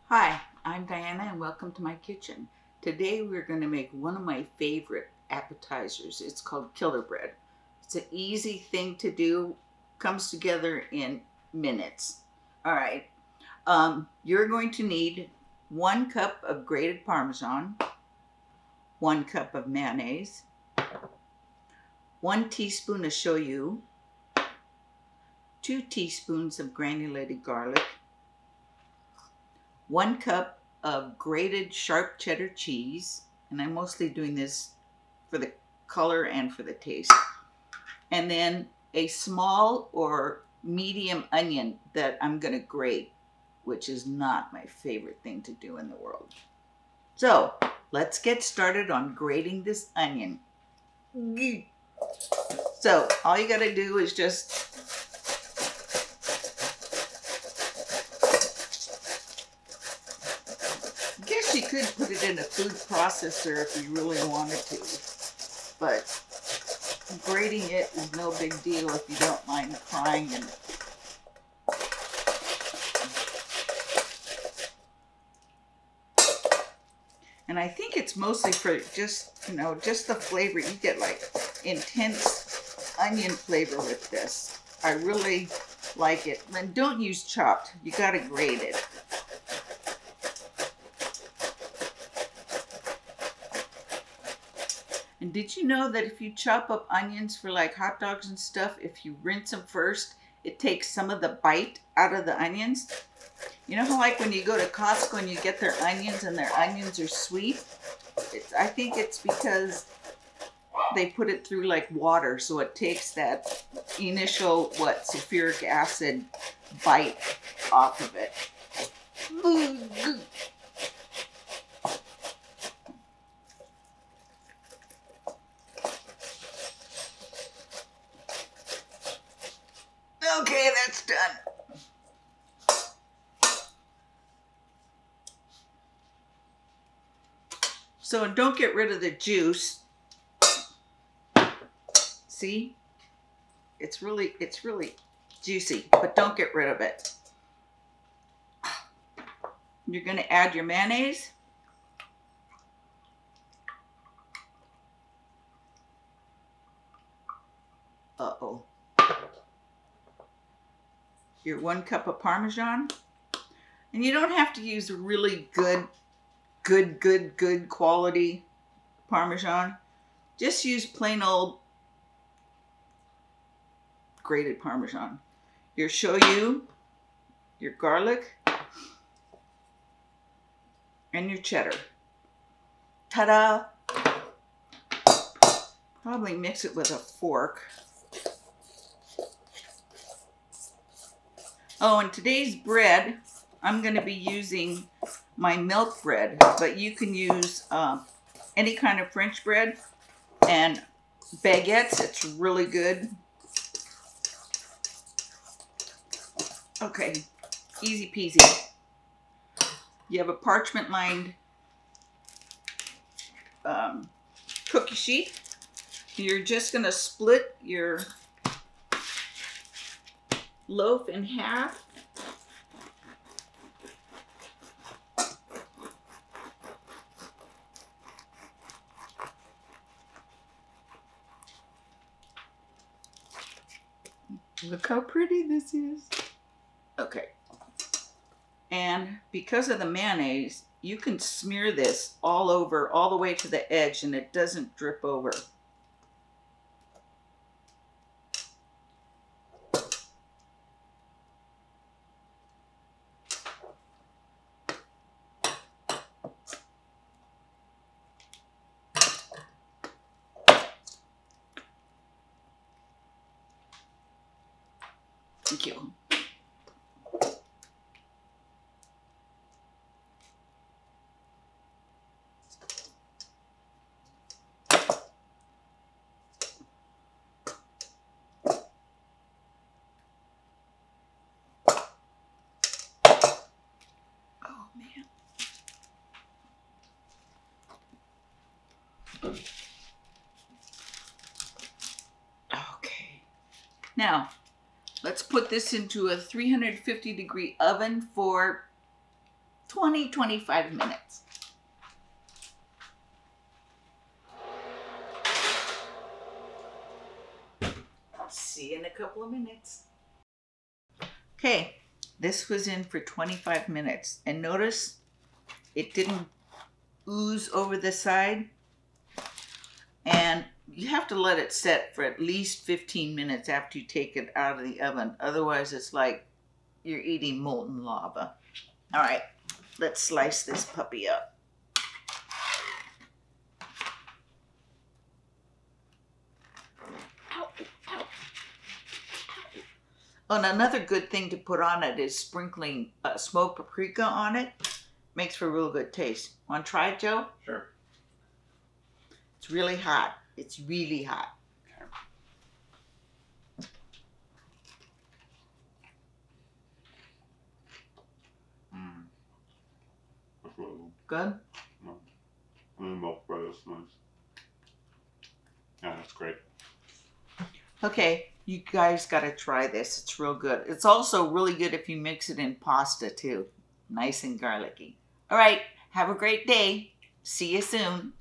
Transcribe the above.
Hi, I'm Diana and welcome to my kitchen. Today we're going to make one of my favorite appetizers. It's called killer bread. It's an easy thing to do, comes together in minutes. All right, you're going to need 1 cup of grated Parmesan, 1 cup of mayonnaise, 1 teaspoon of shoyu, 2 teaspoons of granulated garlic, 1 cup of grated sharp cheddar cheese, and I'm mostly doing this for the color and for the taste, and then a small or medium onion that I'm going to grate, which is not my favorite thing to do in the world. So let's get started on grating this onion. So all you got to do is just you could put it in a food processor if you really wanted to, but grating it is no big deal if you don't mind crying in it. And I think it's mostly for just, just the flavor. You get like intense onion flavor with this. I really like it. And don't use chopped. You gotta grate it. And did you know that if you chop up onions for like hot dogs and stuff, if you rinse them first, it takes some of the bite out of the onions? You know how like when you go to Costco and you get their onions and their onions are sweet? I think it's because they put it through like water, so it takes that initial, sulfuric acid bite off of it. Okay, that's done. So don't get rid of the juice. See? It's really juicy, but don't get rid of it. You're going to add your mayonnaise. Uh-oh. Your 1 cup of Parmesan. And you don't have to use really good quality Parmesan. Just use plain old grated Parmesan. Your shoyu, your garlic, and your cheddar. Ta-da! Probably mix it with a fork. Oh, and today's bread, I'm going to be using my milk bread, but you can use any kind of French bread and baguettes. It's really good. Okay, easy peasy. You have a parchment lined cookie sheet. You're just going to split your loaf in half. Look how pretty this is. Okay. And because of the mayonnaise, you can smear this all over, all the way to the edge, and it doesn't drip over. Thank you. Oh man. Okay. Now, let's put this into a 350-degree oven for 20-25 minutes. See you in a couple of minutes. Okay, this was in for 25 minutes. And notice it didn't ooze over the side. And you have to let it set for at least 15 minutes after you take it out of the oven. Otherwise, it's like you're eating molten lava. All right, let's slice this puppy up. Ow, ow. Oh, and another good thing to put on it is sprinkling smoked paprika on it. Makes for a real good taste. Want to try it, Joe? Sure. It's really hot. It's really hot. That's really good. Good? And the milk bread is nice. Yeah, that's great. Okay, you guys got to try this. It's real good. It's also really good if you mix it in pasta too. Nice and garlicky. All right, have a great day. See you soon.